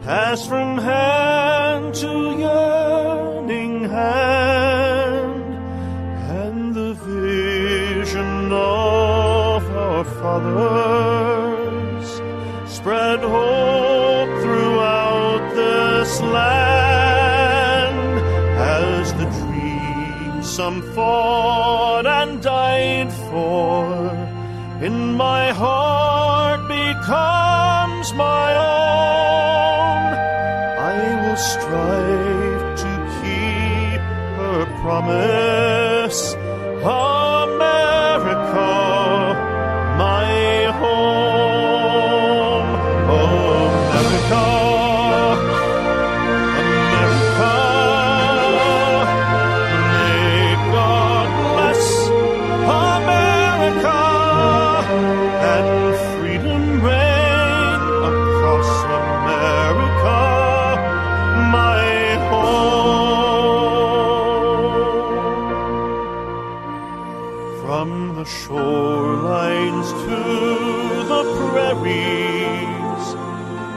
pass from hand to yearning hand, and the vision of our fathers spread hope throughout this land, as the dream some fought and died for in my heart becomes my own. I will strive to keep her promise, America, my home. America, America, may God bless America, and freedom reign across America, my home. From the shorelines to the prairies,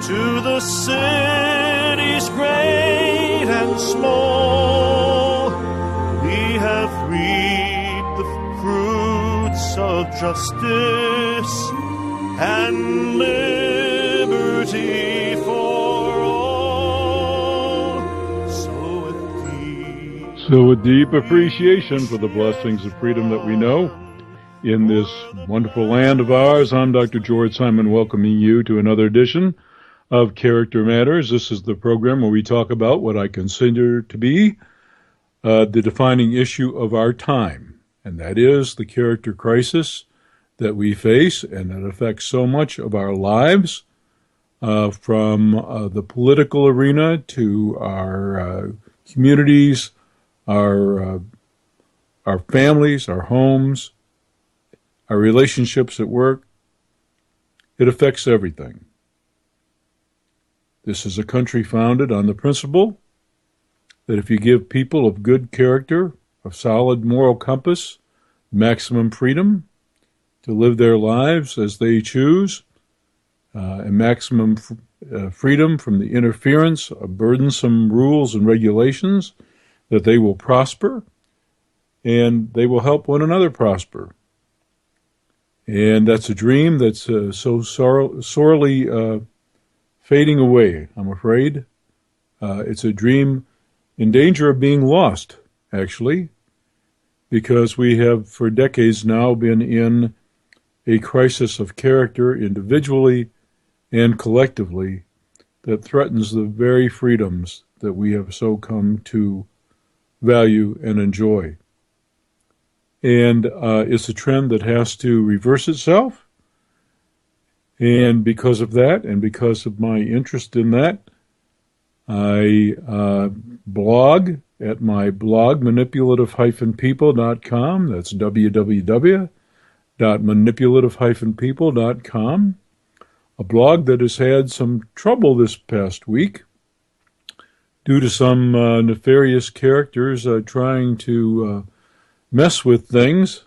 to the cities great and small, we have reaped the fruits of justice and liberty for all. So with deep appreciation for the blessings of freedom that we know in this wonderful land of ours, I'm Dr. George Simon, welcoming you to another edition of Character Matters. This is the program where we talk about what I consider to be the defining issue of our time, and that is the character crisis that we face and that affects so much of our lives, from the political arena to our communities, our families, our homes, our relationships at work. It affects everything. This is a country founded on the principle that if you give people of good character, of solid moral compass, maximum freedom to live their lives as they choose, and maximum freedom from the interference of burdensome rules and regulations, that they will prosper and they will help one another prosper. And that's a dream that's so sorely fading away, I'm afraid. It's a dream in danger of being lost, actually, because we have for decades now been in a crisis of character individually and collectively that threatens the very freedoms that we have so come to value and enjoy. And it's a trend that has to reverse itself. And because of that, and because of my interest in that, I blog at my blog, manipulative-people.com. That's www.manipulative-people.com. A blog that has had some trouble this past week due to some nefarious characters trying to mess with things,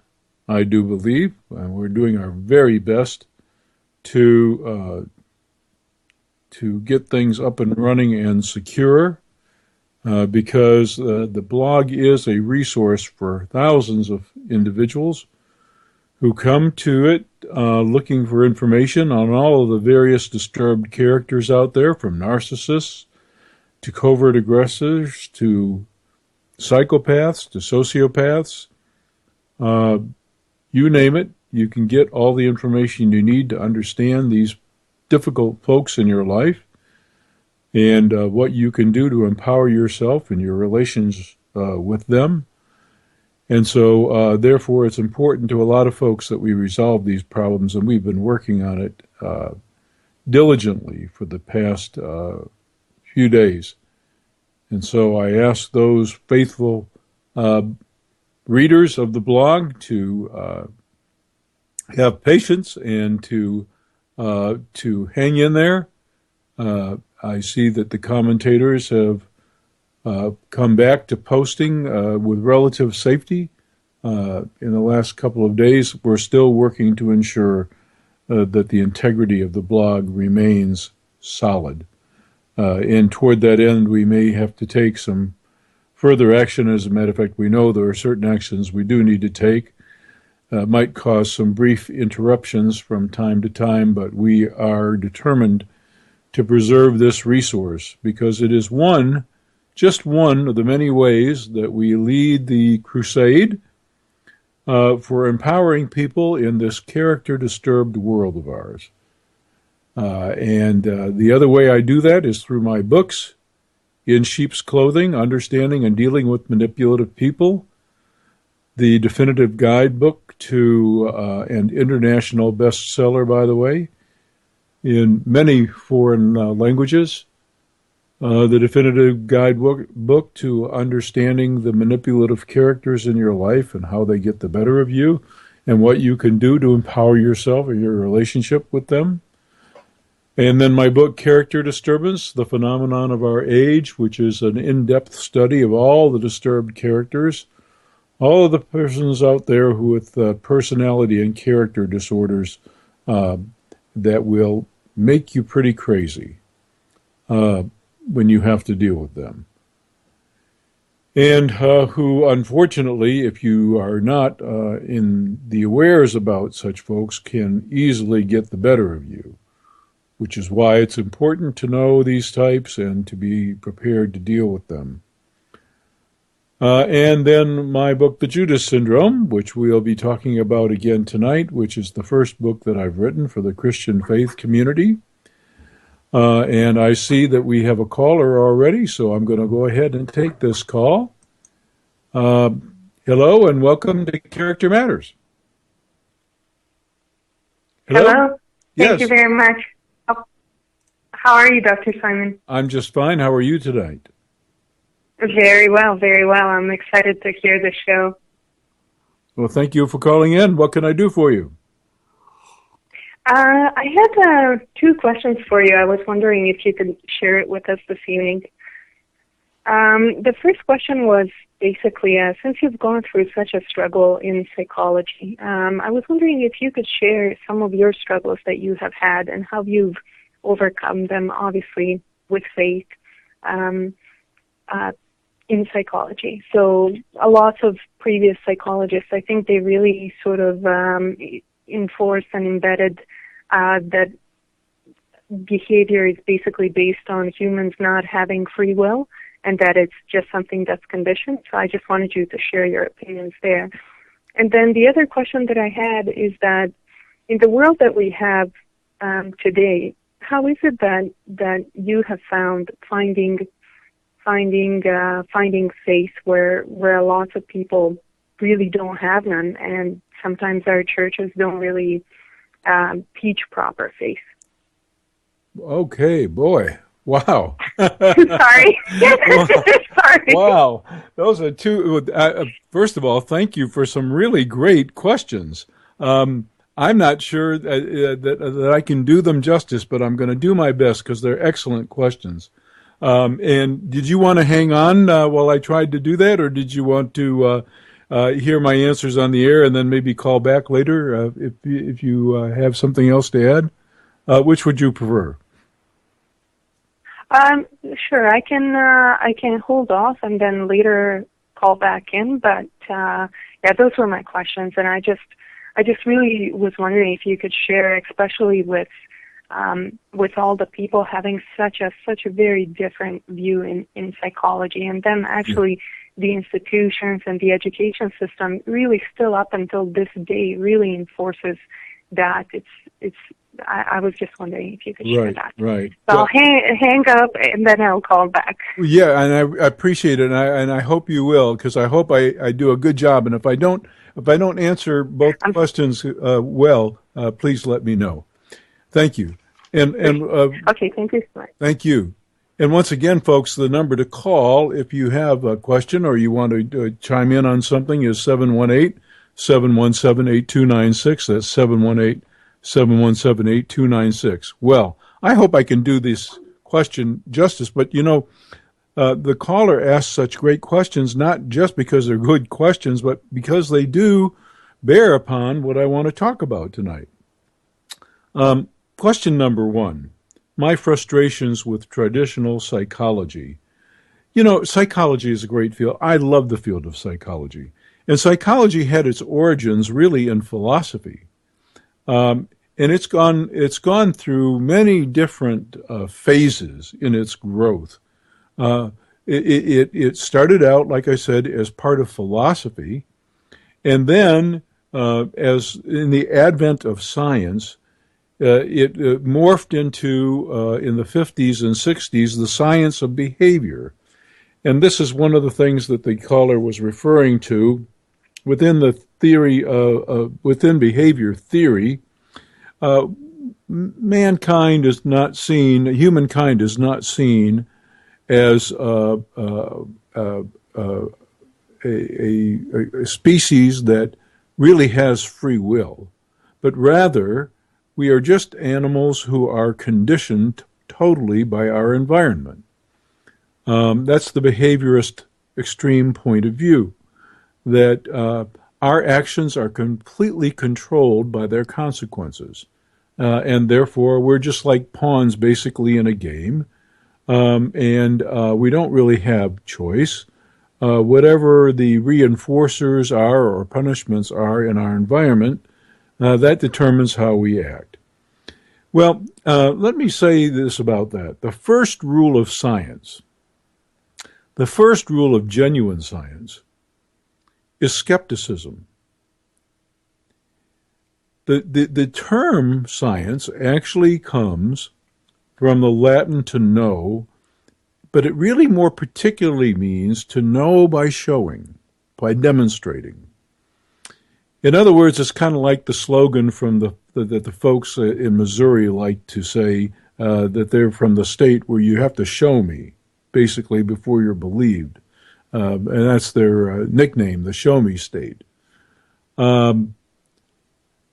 I do believe. We're doing our very best to get things up and running and secure, because the blog is a resource for thousands of individuals who come to it looking for information on all of the various disturbed characters out there, from narcissists to covert aggressors to psychopaths to sociopaths. You name it, you can get all the information you need to understand these difficult folks in your life and what you can do to empower yourself and your relations with them. And so, therefore, it's important to a lot of folks that we resolve these problems, and we've been working on it diligently for the past few days. And so I ask those faithful readers of the blog to have patience and to hang in there. I see that the commentators have come back to posting with relative safety. In the last couple of days, we're still working to ensure that the integrity of the blog remains solid. And toward that end, we may have to take some further action. As a matter of fact, we know there are certain actions we do need to take. Might cause some brief interruptions from time to time, but we are determined to preserve this resource because it is just one of the many ways that we lead the crusade for empowering people in this character-disturbed world of ours. And the other way I do that is through my books, In Sheep's Clothing, Understanding and Dealing with Manipulative People, the definitive guidebook to an international bestseller, by the way, in many foreign languages, the definitive guidebook to understanding the manipulative characters in your life and how they get the better of you and what you can do to empower yourself or your relationship with them. And then my book, Character Disturbance, The Phenomenon of Our Age, which is an in-depth study of all the disturbed characters, all of the persons out there who with personality and character disorders that will make you pretty crazy when you have to deal with them. And who, unfortunately, if you are not in the awares about such folks, can easily get the better of you, which is why it's important to know these types and to be prepared to deal with them. And then my book, The Judas Syndrome, which we'll be talking about again tonight, which is the first book that I've written for the Christian faith community. And I see that we have a caller already, so I'm going to go ahead and take this call. Hello, and welcome to Character Matters. Hello. Yes. Thank you very much. How are you, Dr. Simon? I'm just fine. How are you tonight? Very well, very well. I'm excited to hear the show. Well, thank you for calling in. What can I do for you? I had 2 questions for you. I was wondering if you could share it with us this evening. The first question was basically, since you've gone through such a struggle in psychology, I was wondering if you could share some of your struggles that you have had and how you've overcome them, obviously, with faith in psychology. So a lot of previous psychologists, I think they really sort of enforced and embedded that behavior is basically based on humans not having free will and that it's just something that's conditioned. So I just wanted you to share your opinions there. And then the other question that I had is that in the world that we have today, how is it that you have found finding faith where a lot of people really don't have none, and sometimes our churches don't really teach proper faith? Okay, boy. Wow. Sorry. Sorry. Wow. Those are 2. First of all, thank you for some really great questions. I'm not sure that I can do them justice, but I'm going to do my best because they're excellent questions. And did you want to hang on while I tried to do that, or did you want to hear my answers on the air and then maybe call back later if you have something else to add? Which would you prefer? Sure, I can hold off and then later call back in. But yeah, those were my questions, and I just really was wondering if you could share, especially with all the people having such a very different view in psychology, and then actually the institutions and the education system really still up until this day really enforces that. I was just wondering if you could share that. Right. So I'll hang up and then I'll call back. Yeah, and I appreciate it, and I hope you will, because I hope I do a good job. And if I don't answer both questions well, please let me know. Thank you. And okay, thank you so much. Thank you. And once again, folks, the number to call if you have a question or you want to chime in on something is 718-717-8296. That's 718-717-8296. Well, I hope I can do this question justice, but the caller asks such great questions, not just because they're good questions, but because they do bear upon what I want to talk about tonight. Question number 1. my frustrations with traditional psychology. Psychology is a great field. I love the field of psychology. And psychology had its origins really in philosophy. And it's gone through many different phases in its growth. It started out, like I said, as part of philosophy, and then as in the advent of science, it morphed into in the 50s and 60s the science of behavior. And this is one of the things that the caller was referring to within the theory within behavior theory. Humankind is not seen as a species that really has free will, but rather we are just animals who are conditioned totally by our environment. That's the behaviorist extreme point of view, that our actions are completely controlled by their consequences. And therefore, we're just like pawns basically in a game, and we don't really have choice. Whatever the reinforcers are or punishments are in our environment, that determines how we act. Well, let me say this about that. The first rule of science, the first rule of genuine science, is skepticism. The term science actually comes from the Latin to know, but it really more particularly means to know by showing, by demonstrating. In other words, it's kind of like the slogan from that the folks in Missouri like to say, that they're from the state where you have to show me, basically, before you're believed. And that's their nickname, the Show Me State.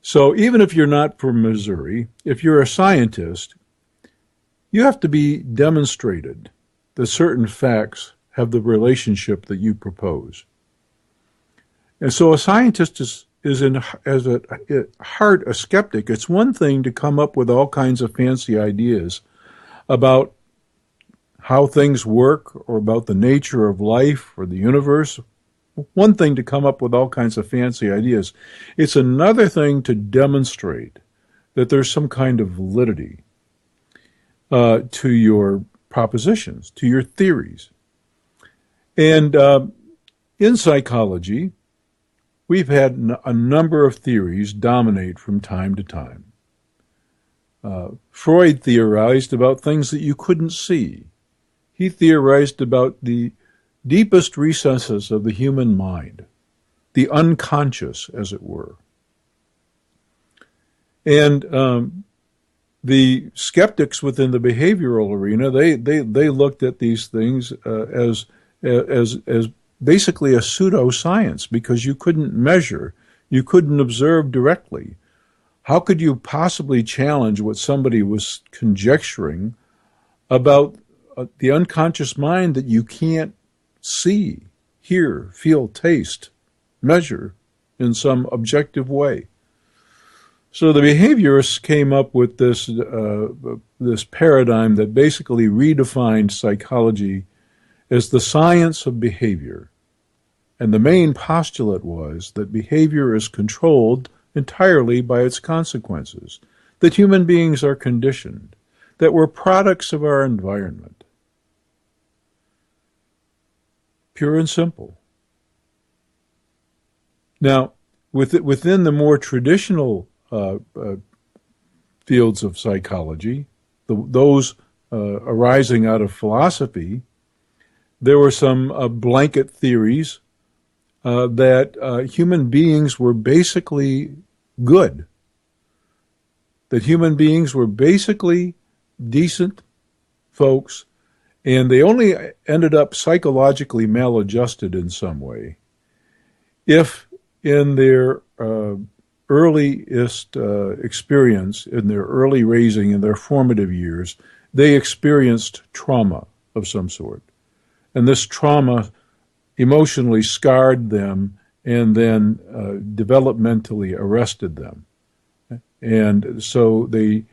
So even if you're not from Missouri, if you're a scientist, you have to be demonstrated that certain facts have the relationship that you propose. And so a scientist is at heart a skeptic. It's one thing to come up with all kinds of fancy ideas about how things work or about the nature of life or the universe. One thing to come up with all kinds of fancy ideas. It's another thing to demonstrate that there's some kind of validity to your propositions, to your theories. And in psychology, we've had a number of theories dominate from time to time. Freud theorized about things that you couldn't see. He theorized about the deepest recesses of the human mind, the unconscious, as it were. And the skeptics within the behavioral arena, they looked at these things as basically a pseudoscience, because you couldn't measure, you couldn't observe directly. How could you possibly challenge what somebody was conjecturing about the unconscious mind that you can't see, hear, feel, taste, measure in some objective way? So the behaviorists came up with this paradigm that basically redefined psychology as the science of behavior. And the main postulate was that behavior is controlled entirely by its consequences, that human beings are conditioned, that we're products of our environment. Pure and simple. Now, within the more traditional fields of psychology, those arising out of philosophy, there were some blanket theories that human beings were basically good, that human beings were basically decent folks, and they only ended up psychologically maladjusted in some way if in their earliest experience, in their early raising, in their formative years, they experienced trauma of some sort. And this trauma emotionally scarred them and then developmentally arrested them. And so they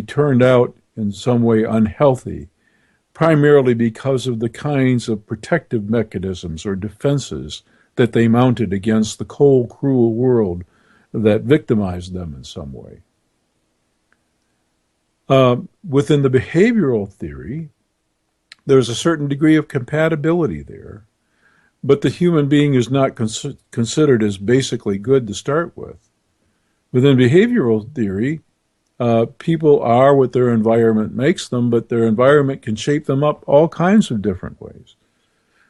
turned out in some way unhealthy, primarily because of the kinds of protective mechanisms or defenses that they mounted against the cold, cruel world that victimized them in some way. Within the behavioral theory, there's a certain degree of compatibility there, but the human being is not considered as basically good to start with. Within behavioral theory, people are what their environment makes them, but their environment can shape them up all kinds of different ways.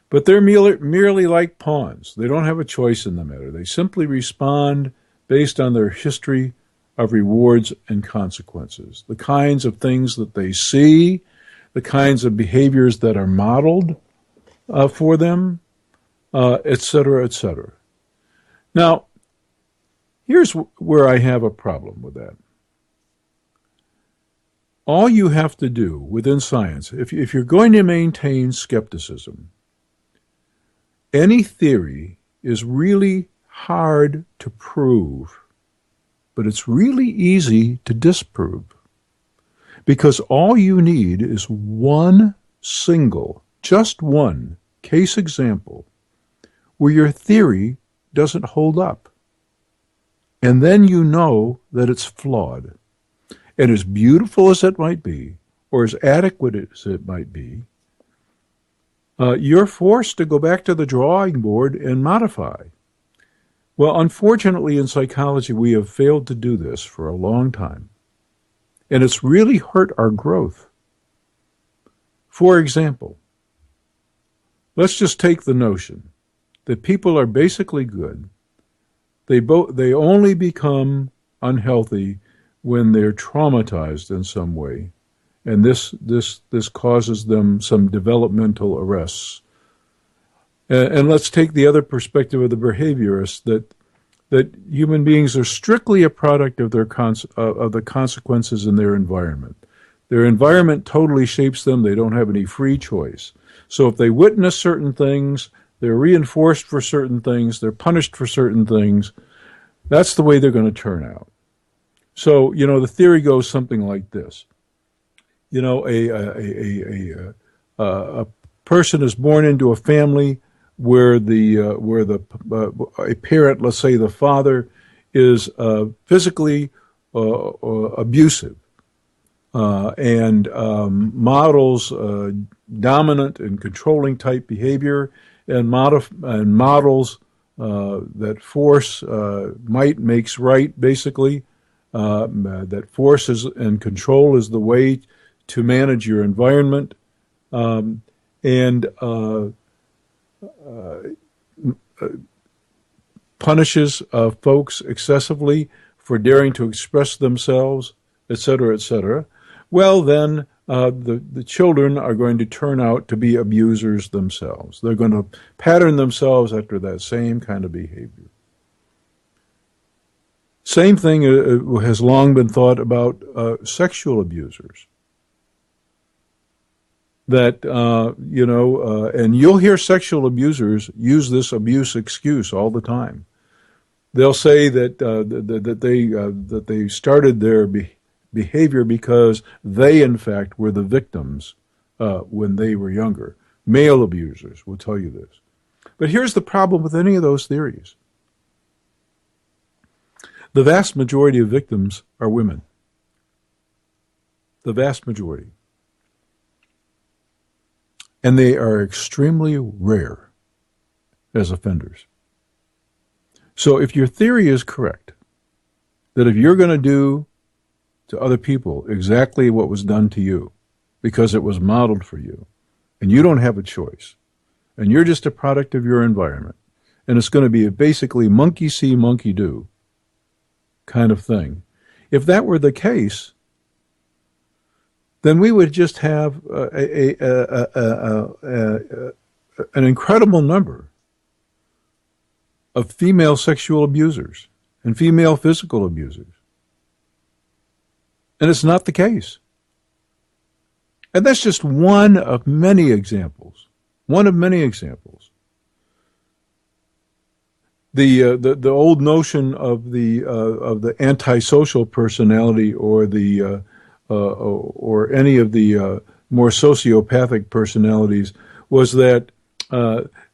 But they're merely like pawns. They don't have a choice in the matter. They simply respond based on their history of rewards and consequences, the kinds of things that they see, the kinds of behaviors that are modeled for them, et cetera, et cetera. Now, here's where I have a problem with that. All you have to do within science, if you're going to maintain skepticism, any theory is really hard to prove, but it's really easy to disprove. Because all you need is one single, just one case example where your theory doesn't hold up. And then you know that it's flawed. And as beautiful as it might be, or as adequate as it might be, you're forced to go back to the drawing board and modify. Well, unfortunately, in psychology, we have failed to do this for a long time. And it's really hurt our growth. For example, let's just take the notion that people are basically good. They only become unhealthy when they're traumatized in some way, and this causes them some developmental arrests. And let's take the other perspective of the behaviorists, that human beings are strictly a product of of the consequences in their environment. Their environment totally shapes them. They don't have any free choice. So if they witness certain things, they're reinforced for certain things, they're punished for certain things. That's the way they're going to turn out. So, the theory goes something like this. A person is born into a family where a parent, let's say the father, is physically abusive and models dominant and controlling type behavior and models that force might makes right, basically. That force and control is the way to manage your environment, and punishes folks excessively for daring to express themselves, et cetera, well, then the children are going to turn out to be abusers themselves. They're going to pattern themselves after that same kind of behavior. Same thing has long been thought about sexual abusers. That, and you'll hear sexual abusers use this abuse excuse all the time. They'll say that they started their behavior because they, in fact, were the victims when they were younger. Male abusers will tell you this. But here's the problem with any of those theories. The vast majority of victims are women. The vast majority. And they are extremely rare as offenders. So if your theory is correct, that if you're going to do to other people exactly what was done to you, because it was modeled for you, and you don't have a choice, and you're just a product of your environment, and it's going to be a basically monkey see, monkey do kind of thing. If that were the case, then we would just have an incredible number of female sexual abusers and female physical abusers. And it's not the case. And that's just one of many examples. One of many examples. The old notion of the antisocial personality or the or any of the more sociopathic personalities was that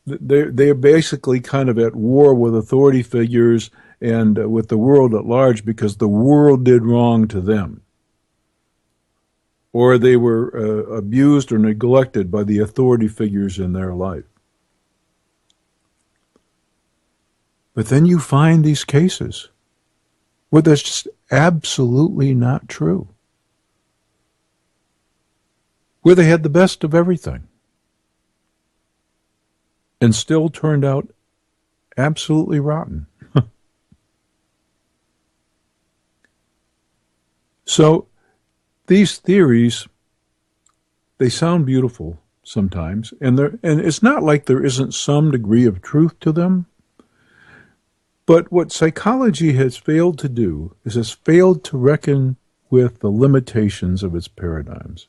they're basically kind of at war with authority figures and with the world at large because the world did wrong to them. Or they were abused or neglected by the authority figures in their life. But then you find these cases where that's just absolutely not true. Where they had the best of everything and still turned out absolutely rotten. So these theories, they sound beautiful sometimes, and it's not like there isn't some degree of truth to them. But what psychology has failed to do is has failed to reckon with the limitations of its paradigms.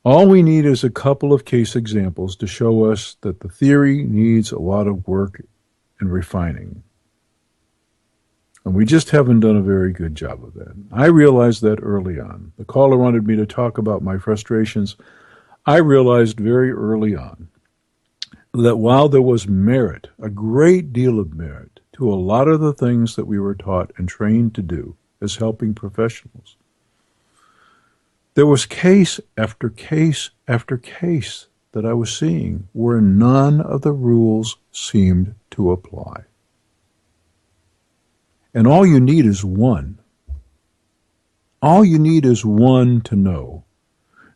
All we need is a couple of case examples to show us that the theory needs a lot of work and refining. And we just haven't done a very good job of that. I realized that early on. The caller wanted me to talk about my frustrations. I realized very early on that while there was merit, a great deal of merit, to a lot of the things that we were taught and trained to do as helping professionals, there was case after case after case that I was seeing where none of the rules seemed to apply. And all you need is one. All you need is one to know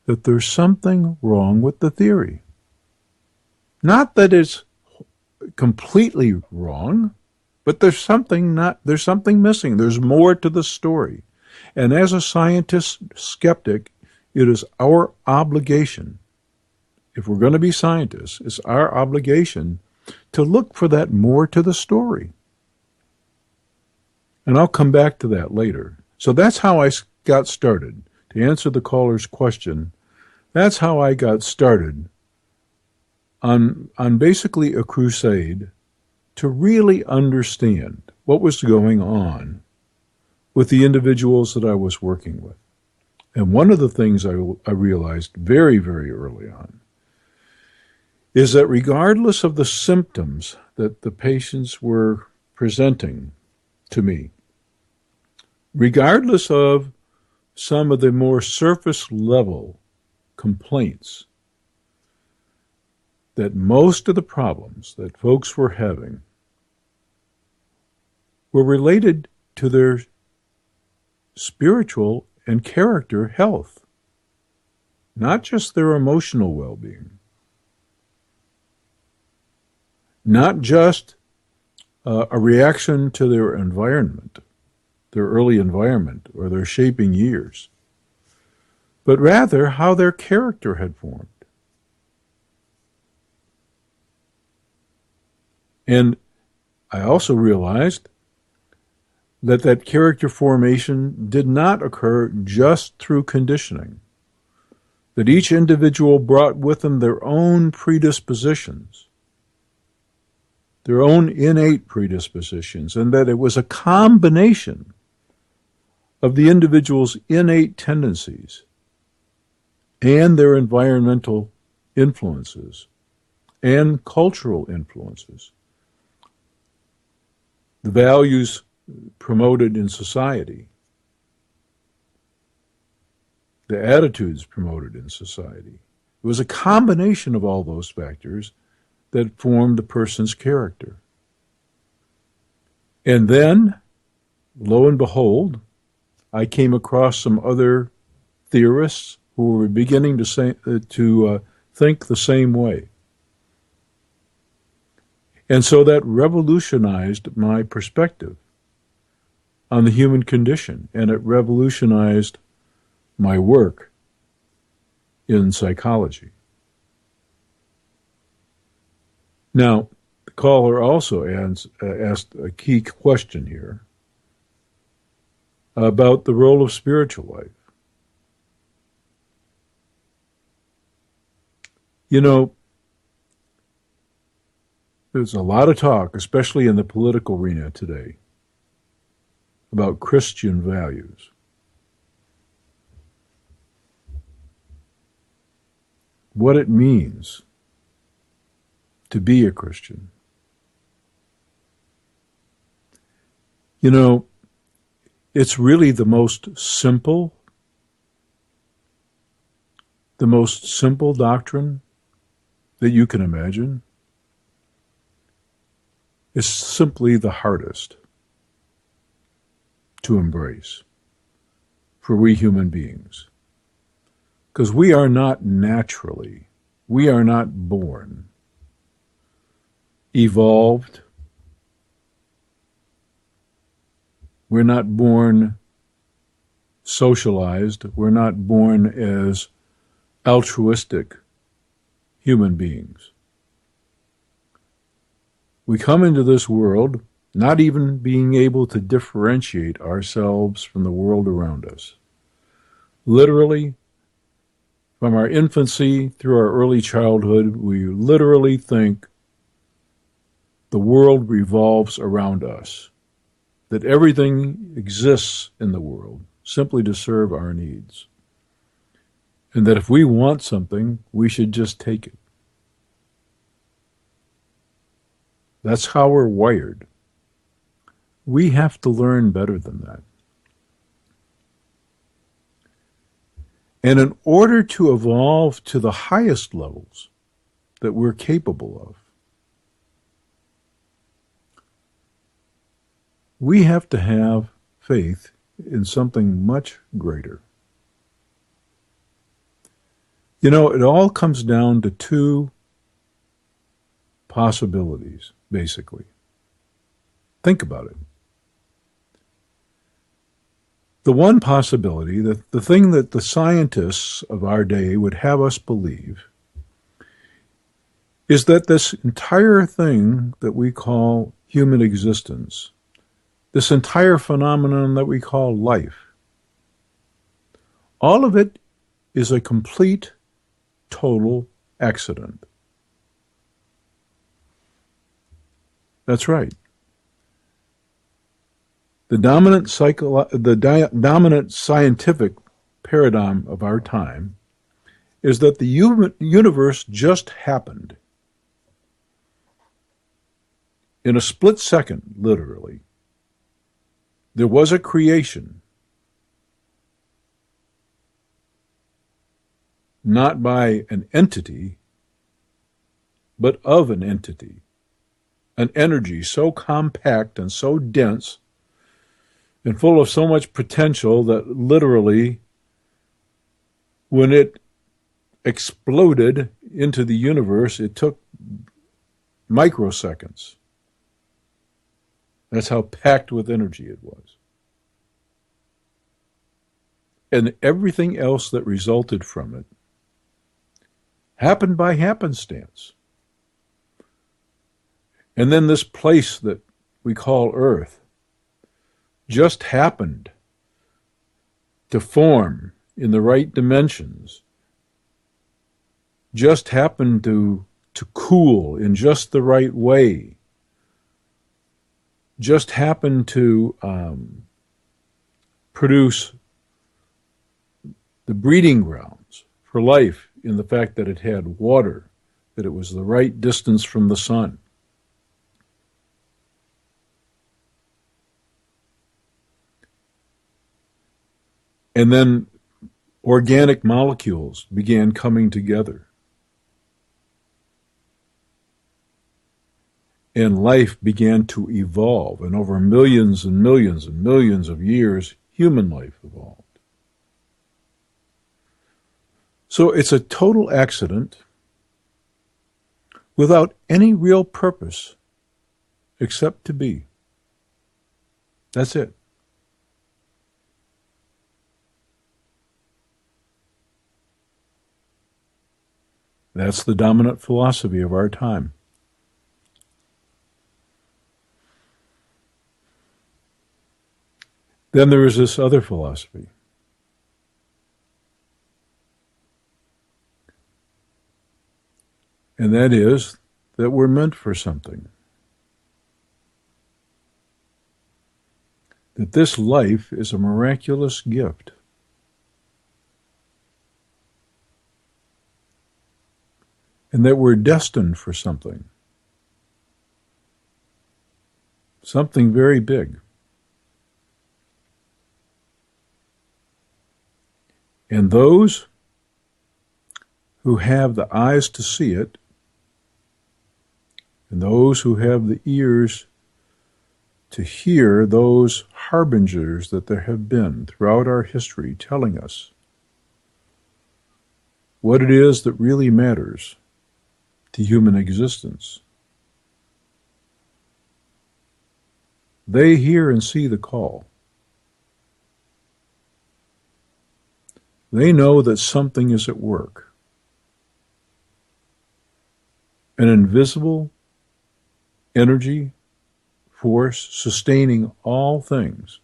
that there's something wrong with the theory. Not that it's completely wrong, but there's something missing. There's more to the story. And as a scientist skeptic, it is our obligation, if we're going to be scientists, it's our obligation to look for that more to the story. And I'll come back to that later. So that's how I got started. To answer the caller's question, that's how I got started on basically a crusade to really understand what was going on with the individuals that I was working with. And one of the things I realized very, very early on is that regardless of the symptoms that the patients were presenting to me, regardless of some of the more surface level complaints, that most of the problems that folks were having were related to their spiritual and character health, not just their emotional well-being, not just a reaction to their environment, their early environment or their shaping years, but rather how their character had formed. And I also realized that character formation did not occur just through conditioning, that each individual brought with them their own predispositions, their own innate predispositions, and that it was a combination of the individual's innate tendencies and their environmental influences and cultural influences, the values promoted in society, the attitudes promoted in society. It was a combination of all those factors that formed the person's character. And then, lo and behold, I came across some other theorists who were beginning to think the same way. And so that revolutionized my perspective on the human condition, and it revolutionized my work in psychology. Now, the caller also asked a key question here about the role of spiritual life. You know, there's a lot of talk, especially in the political arena today, about Christian values. what it means to be a Christian. You know, it's really the most simple doctrine that you can imagine. It's simply the hardest to embrace for we human beings. Because we are not born evolved. We're not born socialized. We're not born as altruistic human beings. We come into this world not even being able to differentiate ourselves from the world around us. Literally, from our infancy through our early childhood, we literally think the world revolves around us, that everything exists in the world simply to serve our needs, and that if we want something, we should just take it. That's how we're wired. We have to learn better than that. And in order to evolve to the highest levels that we're capable of, we have to have faith in something much greater. You know, it all comes down to two possibilities, basically. Think about it. The one possibility, the thing that the scientists of our day would have us believe, is that this entire thing that we call human existence, this entire phenomenon that we call life, all of it is a complete, total accident. That's right. The dominant scientific paradigm of our time is that the universe just happened. In a split second, literally, there was a creation, not by an entity, but of an entity, an energy so compact and so dense and full of so much potential that literally, when it exploded into the universe, it took microseconds. That's how packed with energy it was. And everything else that resulted from it happened by happenstance. And then this place that we call Earth just happened to form in the right dimensions, just happened to cool in just the right way, just happened to produce the breeding grounds for life in the fact that it had water, that it was the right distance from the sun. And then organic molecules began coming together. And life began to evolve. And over millions and millions and millions of years, human life evolved. So it's a total accident without any real purpose except to be. That's it. That's the dominant philosophy of our time. Then there is this other philosophy. And that is that we're meant for something. That this life is a miraculous gift. and that we're destined for something very big. And those who have the eyes to see it, and those who have the ears to hear those harbingers that there have been throughout our history telling us what it is that really matters to human existence. They hear and see the call. They know that something is at work. An invisible energy force sustaining all things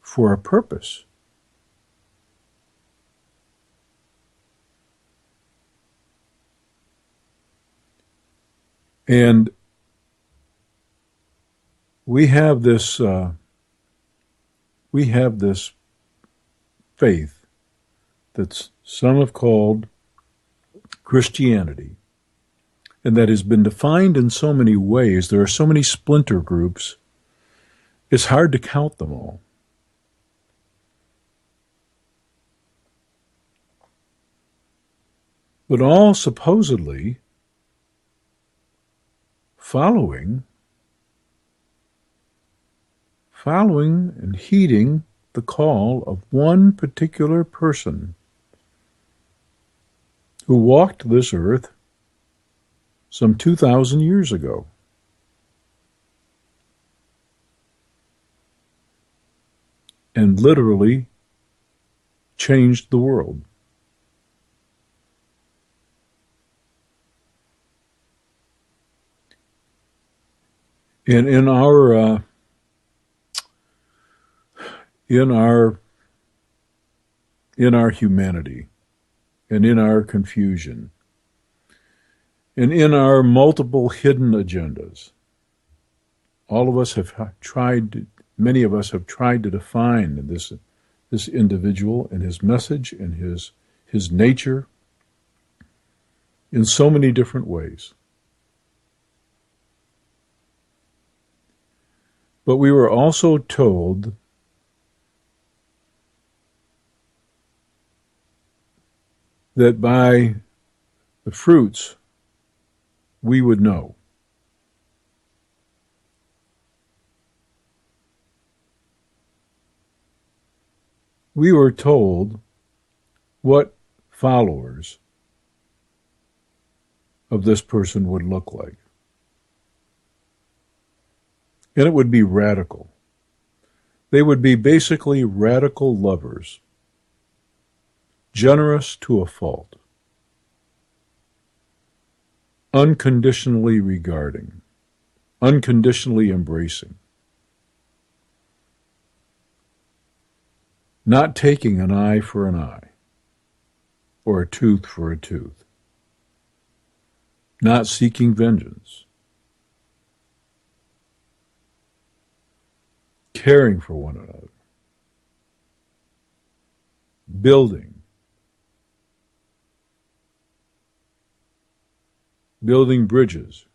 for a purpose. And we have this faith that some have called Christianity, and that has been defined in so many ways. There are so many splinter groups, it's hard to count them all. But all supposedly following and heeding the call of one particular person who walked this earth some 2,000 years ago. And literally changed the world. And in our humanity, and in our confusion, and in our multiple hidden agendas, all of us have tried. Many of us have tried to define this individual and his message and his nature in so many different ways. But we were also told that by the fruits we would know. We were told what followers of this person would look like. And it would be radical. They would be basically radical lovers, generous to a fault, unconditionally regarding, unconditionally embracing, not taking an eye for an eye or a tooth for a tooth, not seeking vengeance, caring for one another, building bridges,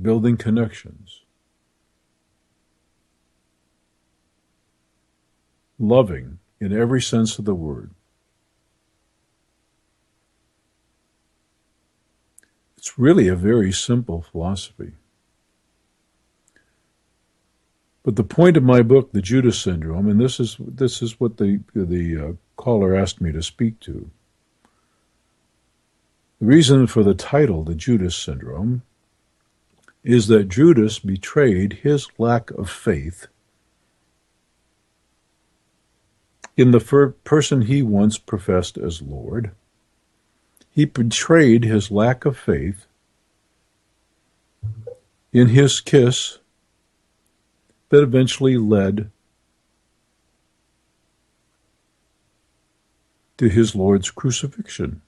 building connections, loving in every sense of the word. It's really a very simple philosophy. But the point of my book, The Judas Syndrome, and this is what the caller asked me to speak to. The reason for the title, The Judas Syndrome, is that Judas betrayed his lack of faith in the person he once professed as Lord. He betrayed his lack of faith in his kiss that eventually led to his Lord's crucifixion.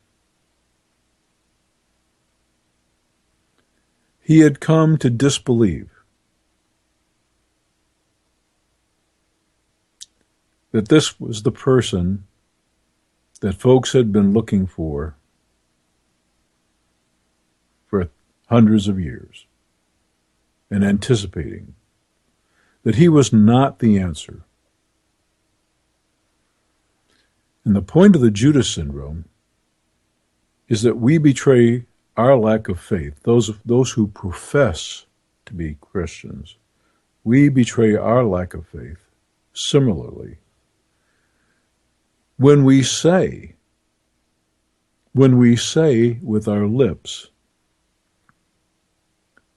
He had come to disbelieve that this was the person that folks had been looking for hundreds of years and anticipating, that he was not the answer. And the point of the Judas syndrome is that we betray our lack of faith, those who profess to be Christians. We betray our lack of faith similarly when we say with our lips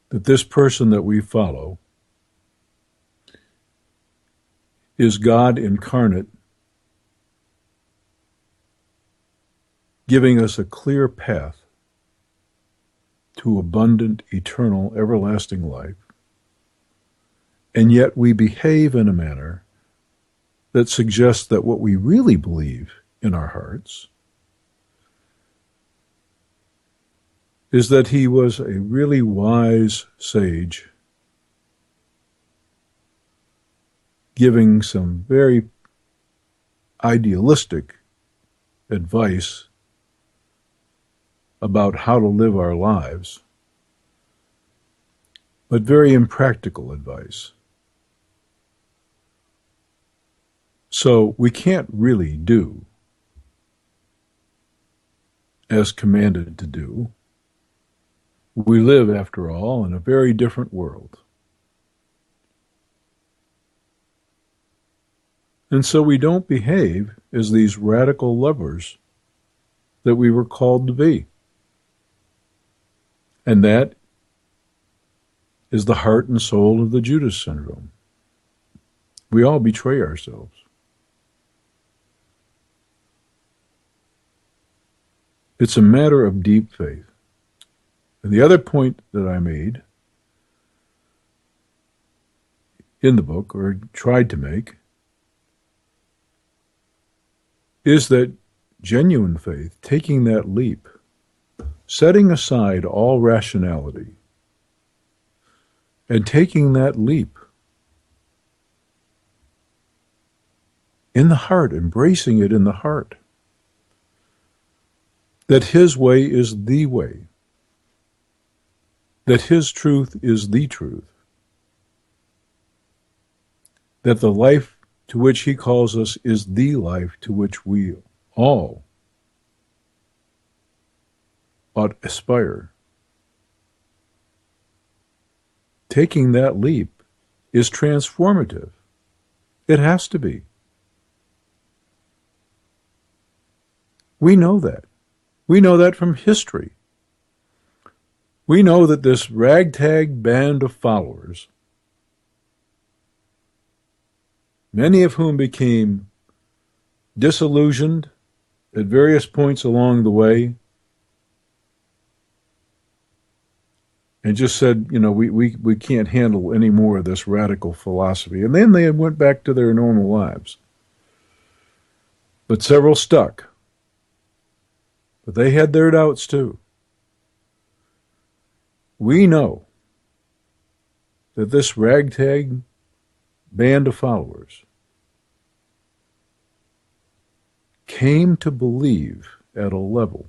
that this person that we follow is God incarnate, giving us a clear path to abundant, eternal, everlasting life, and yet we behave in a manner that suggests that what we really believe in our hearts is that he was a really wise sage giving some very idealistic advice about how to live our lives, but very impractical advice. So we can't really do as commanded to do. We live, after all, in a very different world. And so we don't behave as these radical lovers that we were called to be. And that is the heart and soul of the Judas syndrome. We all betray ourselves. It's a matter of deep faith. And the other point that I made in the book, or tried to make, is that genuine faith, taking that leap, setting aside all rationality, and taking that leap in the heart, embracing it in the heart, that his way is the way, that his truth is the truth, that the life to which he calls us is the life to which we all ought to aspire. Taking that leap is transformative. It has to be. We know that. We know that from history. We know that this ragtag band of followers, many of whom became disillusioned at various points along the way, and just said, we can't handle any more of this radical philosophy. And then they went back to their normal lives. But several stuck. But they had their doubts too. We know that this ragtag band of followers came to believe at a level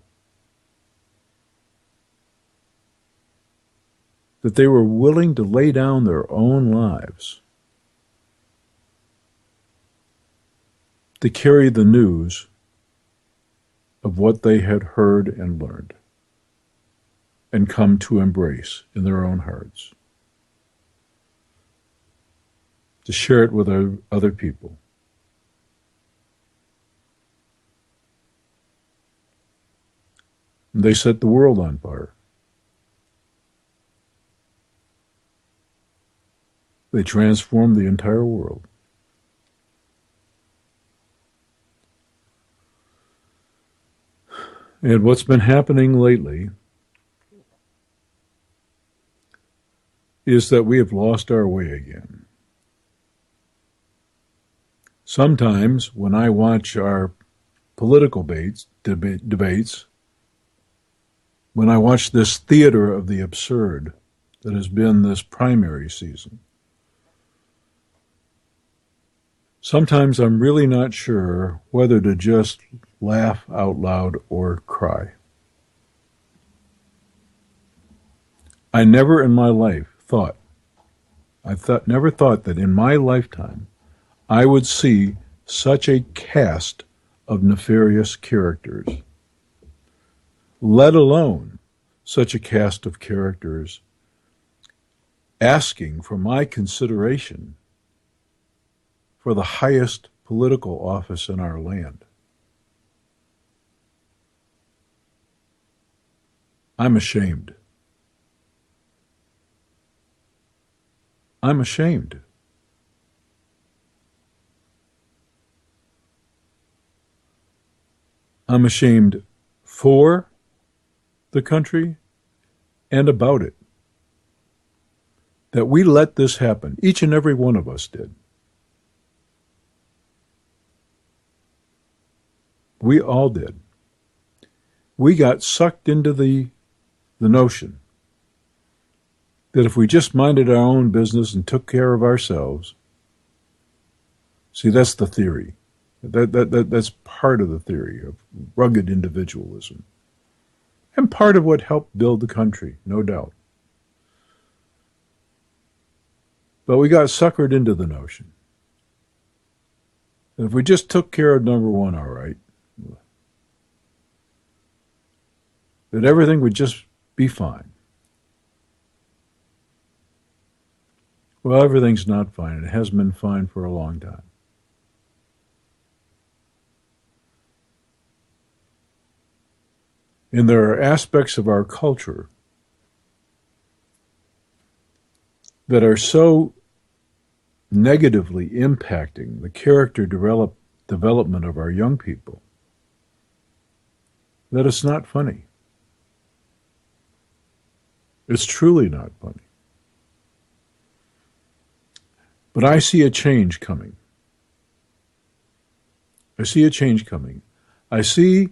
that they were willing to lay down their own lives to carry the news of what they had heard and learned and come to embrace in their own hearts, to share it with other people. And they set the world on fire. They transformed the entire world. And what's been happening lately is that we have lost our way again. Sometimes when I watch our political debates, when I watch this theater of the absurd that has been this primary season, sometimes I'm really not sure whether to just laugh out loud, or cry. I never in my life never thought that in my lifetime I would see such a cast of nefarious characters, let alone such a cast of characters asking for my consideration for the highest political office in our land. I'm ashamed. I'm ashamed. I'm ashamed for the country and about it. That we let this happen. Each and every one of us did. We all did. We got sucked into the notion that if we just minded our own business and took care of ourselves, see, that's the theory. That's part of the theory of rugged individualism. And part of what helped build the country, no doubt. But we got suckered into the notion that if we just took care of number one all right, that everything would just be fine. Well, everything's not fine. It hasn't been fine for a long time. And there are aspects of our culture that are so negatively impacting the character development of our young people that it's not funny. It's truly not funny. But I see a change coming. I see a change coming. I see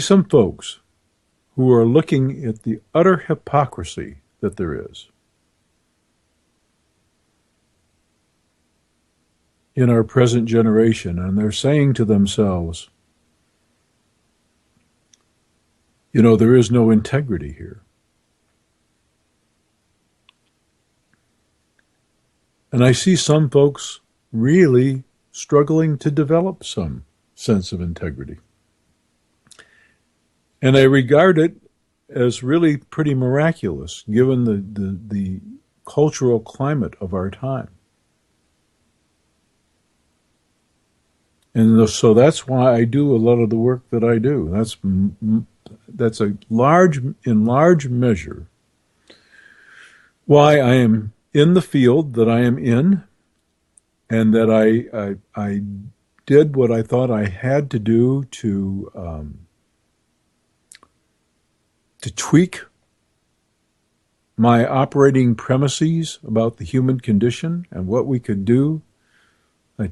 some folks who are looking at the utter hypocrisy that there is in our present generation, and they're saying to themselves, you know, there is no integrity here. And I see some folks really struggling to develop some sense of integrity. And I regard it as really pretty miraculous, given the cultural climate of our time. And so that's why I do a lot of the work that I do. That's in large measure, why I am in the field that I am in, and that I did what I thought I had to do to tweak my operating premises about the human condition and what we could do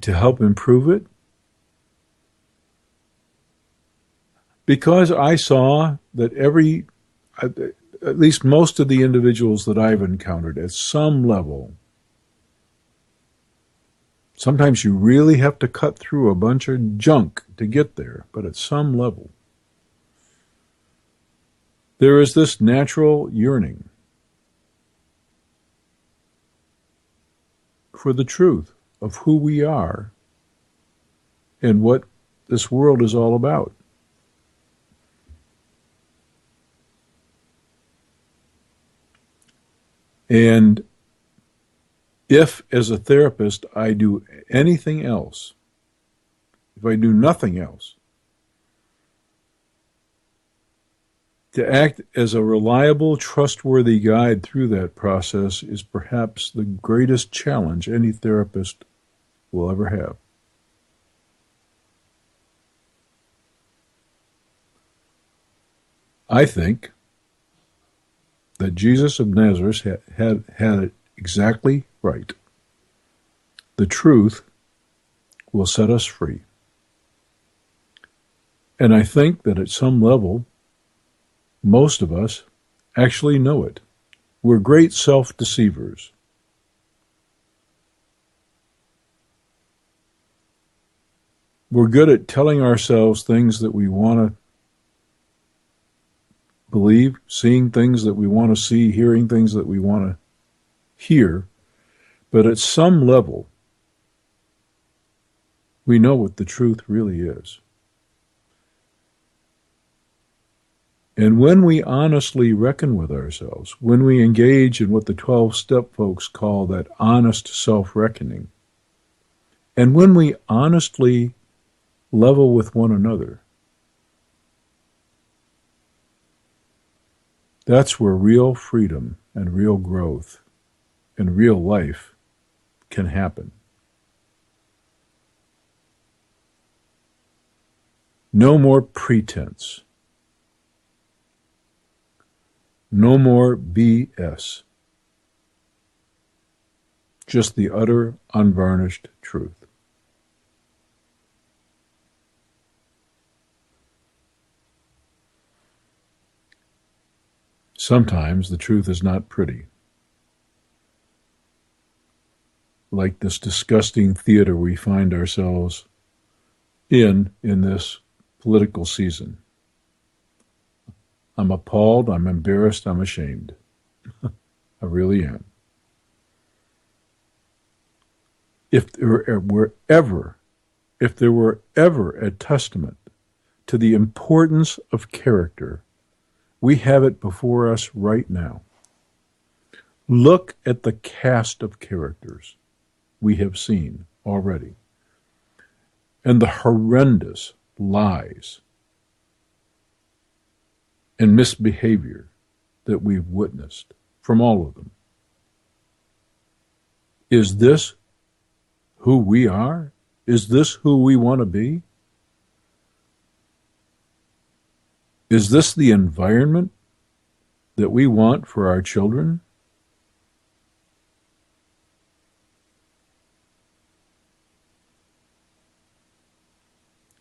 to help improve it. Because I saw that at least most of the individuals that I've encountered at some level, sometimes you really have to cut through a bunch of junk to get there, but at some level, there is this natural yearning for the truth of who we are and what this world is all about. And if, as a therapist, I do anything else, if I do nothing else, to act as a reliable, trustworthy guide through that process is perhaps the greatest challenge any therapist will ever have. I think that Jesus of Nazareth had it exactly right. The truth will set us free. And I think that at some level, most of us actually know it. We're great self-deceivers. We're good at telling ourselves things that we want to believe, seeing things that we want to see, hearing things that we want to hear. But at some level, we know what the truth really is. And when we honestly reckon with ourselves, when we engage in what the 12-step folks call that honest self-reckoning, and when we honestly level with one another, that's where real freedom and real growth and real life can happen. No more pretense. No more BS. Just the utter, unvarnished truth. Sometimes the truth is not pretty. Like this disgusting theater we find ourselves in this political season. I'm appalled, I'm embarrassed, I'm ashamed. I really am. If there were ever a testament to the importance of character, we have it before us right now. Look at the cast of characters we have seen already, and the horrendous lies and misbehavior that we've witnessed from all of them. Is this who we are? Is this who we want to be? Is this the environment that we want for our children?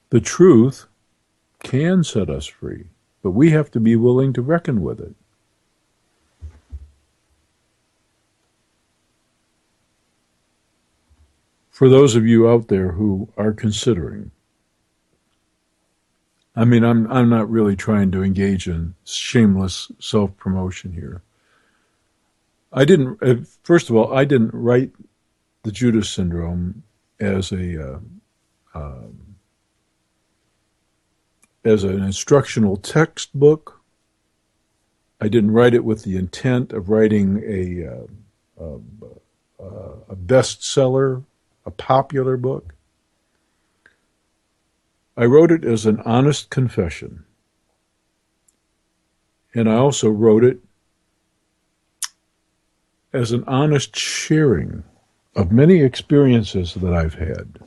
The truth can set us free, but we have to be willing to reckon with it. For those of you out there who are considering, I'm not really trying to engage in shameless self-promotion here. First of all, I didn't write the Judas Syndrome as an instructional textbook. I didn't write it with the intent of writing a bestseller, a popular book. I wrote it as an honest confession. And I also wrote it as an honest sharing of many experiences that I've had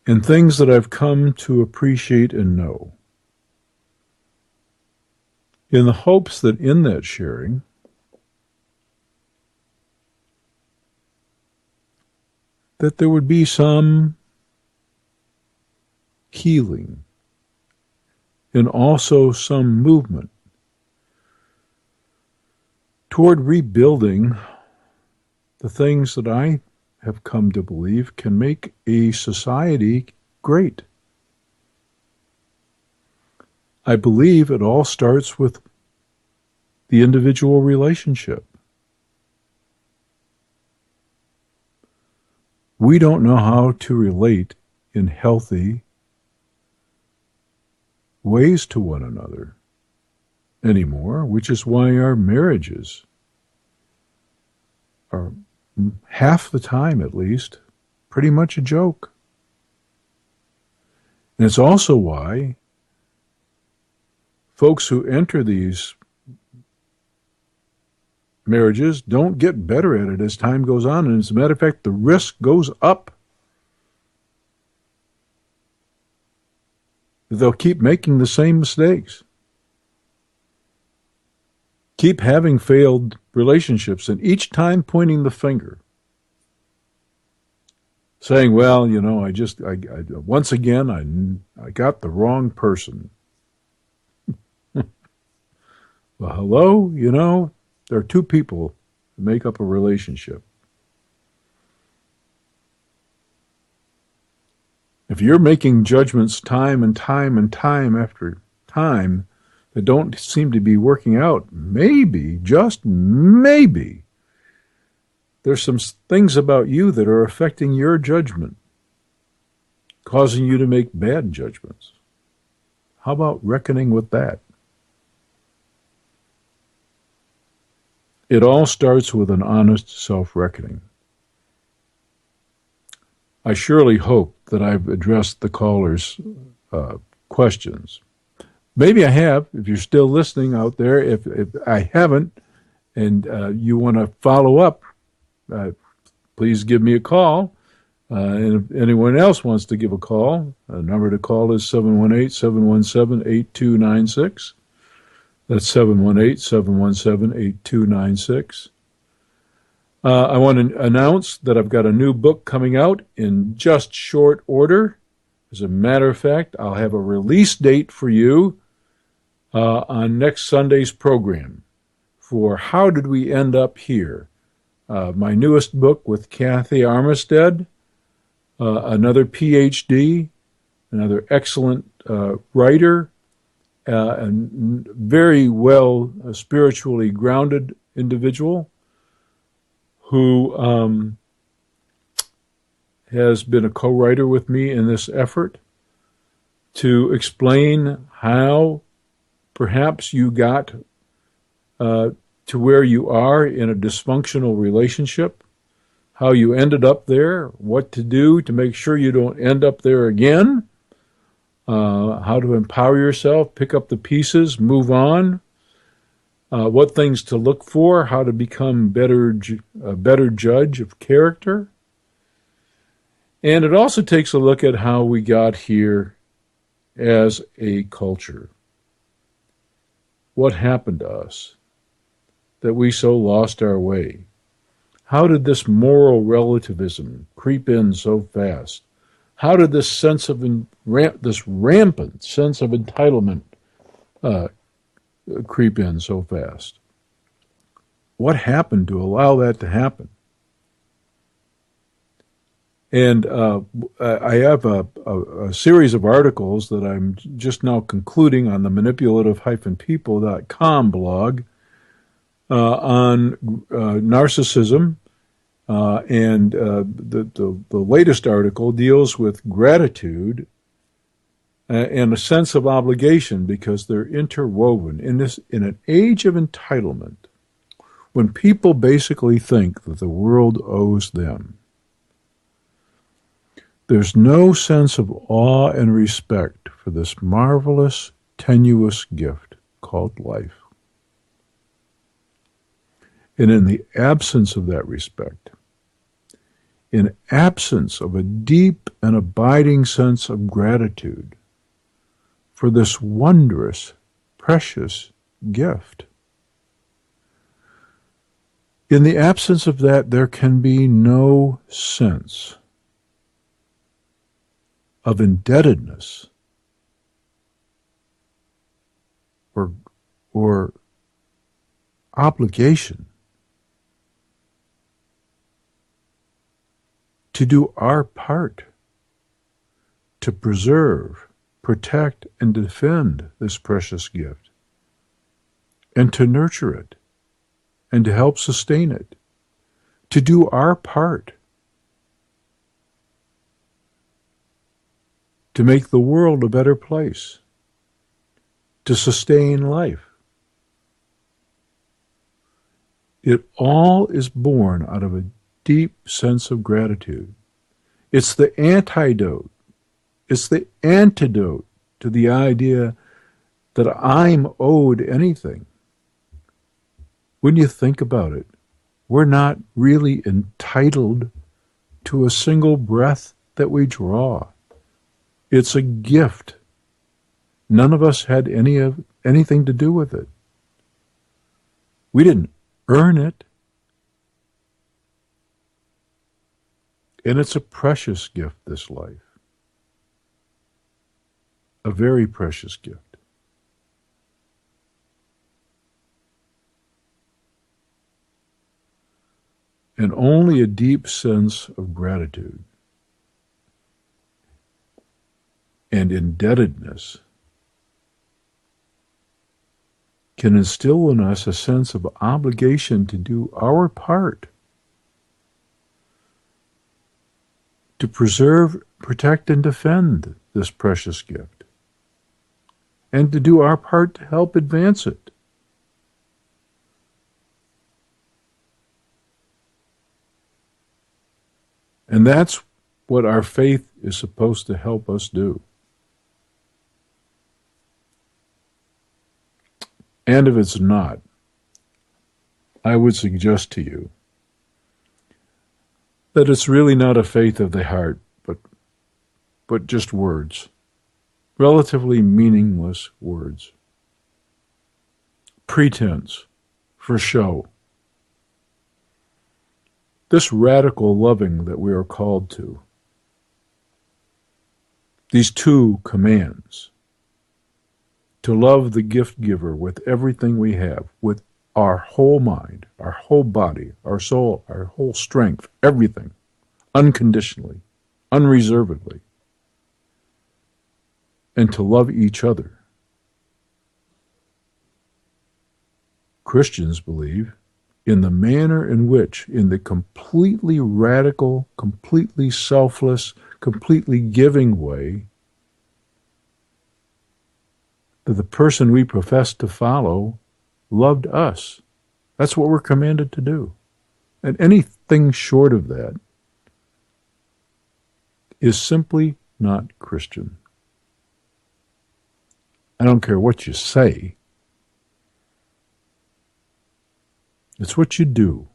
and things that I've come to appreciate and know, in the hopes that in that sharing, that there would be some healing and also some movement toward rebuilding the things that I have come to believe can make a society great. I believe it all starts with the individual relationship. We don't know how to relate in healthy ways to one another anymore, which is why our marriages are half the time, at least, pretty much a joke. And it's also why folks who enter these marriages don't get better at it as time goes on. And as a matter of fact, the risk goes up. They'll keep making the same mistakes. Keep having failed relationships, and each time pointing the finger. Saying, well, I once again, I got the wrong person. Well, hello, there are two people who make up a relationship. If you're making judgments time and time and time after time that don't seem to be working out, maybe, just maybe, there's some things about you that are affecting your judgment, causing you to make bad judgments. How about reckoning with that? It all starts with an honest self-reckoning. I surely hope that I've addressed the caller's questions. Maybe I have, if you're still listening out there. If I haven't, and you want to follow up, please give me a call. And if anyone else wants to give a call, the number to call is 718-717-8296. That's 718-717-8296. I want to announce that I've got a new book coming out in just short order. As a matter of fact, I'll have a release date for you on next Sunday's program for How Did We End Up Here? My newest book with Kathy Armistead, another PhD, another excellent writer, and very well spiritually grounded individual who has been a co-writer with me in this effort to explain how perhaps you got to where you are in a dysfunctional relationship, how you ended up there, what to do to make sure you don't end up there again, how to empower yourself, pick up the pieces, move on, what things to look for, how to become a better judge of character. And it also takes a look at how we got here as a culture. What happened to us that we so lost our way? How did this moral relativism creep in so fast? How did this sense of this rampant sense of entitlement creep in so fast? What happened to allow that to happen? And I have a series of articles that I'm just now concluding on the manipulative-people.com blog on narcissism. And the latest article deals with gratitude and a sense of obligation, because they're interwoven in an age of entitlement, when people basically think that the world owes them. There's no sense of awe and respect for this marvelous, tenuous gift called life. And in the absence of that respect, in absence of a deep and abiding sense of gratitude for this wondrous, precious gift, in the absence of that, there can be no sense of indebtedness or obligation to do our part to preserve, protect, and defend this precious gift, and to nurture it, and to help sustain it, to do our part to make the world a better place, to sustain life. It all is born out of a deep sense of gratitude. It's the antidote. It's the antidote to the idea that I'm owed anything. When you think about it, we're not really entitled to a single breath that we draw. It's a gift. None of us had anything to do with it. We didn't earn it. And it's a precious gift, this life. A very precious gift. And only a deep sense of gratitude and indebtedness can instill in us a sense of obligation to do our part to preserve, protect, and defend this precious gift, and to do our part to help advance it. And that's what our faith is supposed to help us do. And if it's not, I would suggest to you that it's really not a faith of the heart, but just words, relatively meaningless words. Pretense, for show. This radical loving that we are called to, these two commands, to love the gift giver with everything we have, with our whole mind, our whole body, our soul, our whole strength, everything, unconditionally, unreservedly, and to love each other. Christians believe in the manner in which, in the completely radical, completely selfless, completely giving way, that the person we profess to follow loved us. That's what we're commanded to do. And anything short of that is simply not Christian. I don't care what you say. It's what you do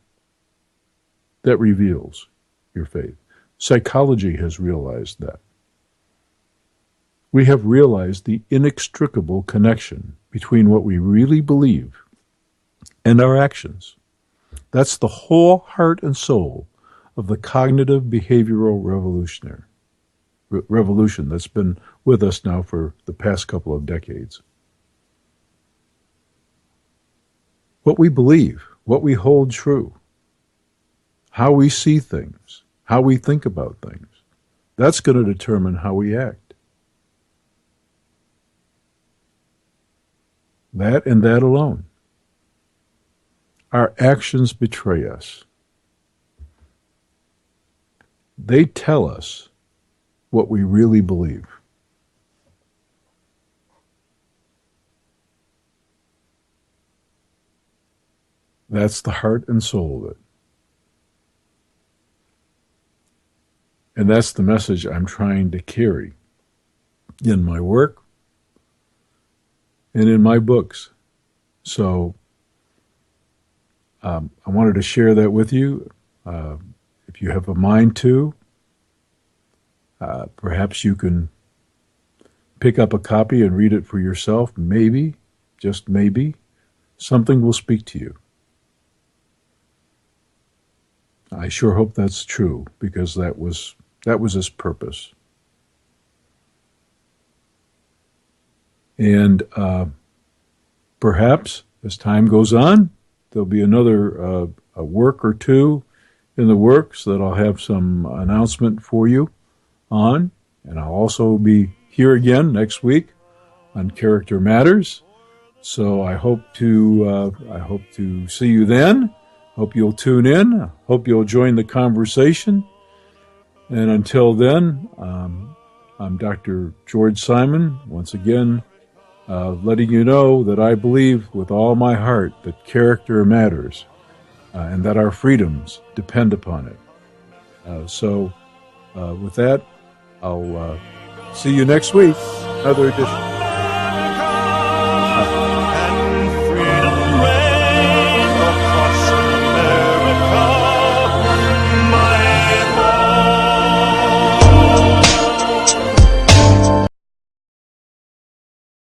that reveals your faith. Psychology has realized that. We have realized the inextricable connection between what we really believe and our actions. That's the whole heart and soul of the cognitive behavioral revolution that's been with us now for the past couple of decades. What we believe, what we hold true, how we see things, how we think about things, that's going to determine how we act. That and that alone. Our actions betray us. They tell us what we really believe. That's the heart and soul of it. And that's the message I'm trying to carry in my work and in my books. So I wanted to share that with you. If you have a mind to, perhaps you can pick up a copy and read it for yourself. Maybe, just maybe, something will speak to you. I sure hope that's true, because that was his purpose. And perhaps as time goes on, there'll be another a work or two in the works that I'll have some announcement for you on. And I'll also be here again next week on Character Matters. So I hope to see you then. Hope you'll tune in. Hope you'll join the conversation. And until then, I'm Dr. George Simon, once again, letting you know that I believe with all my heart that character matters and that our freedoms depend upon it. So with that, I'll see you next week, another edition.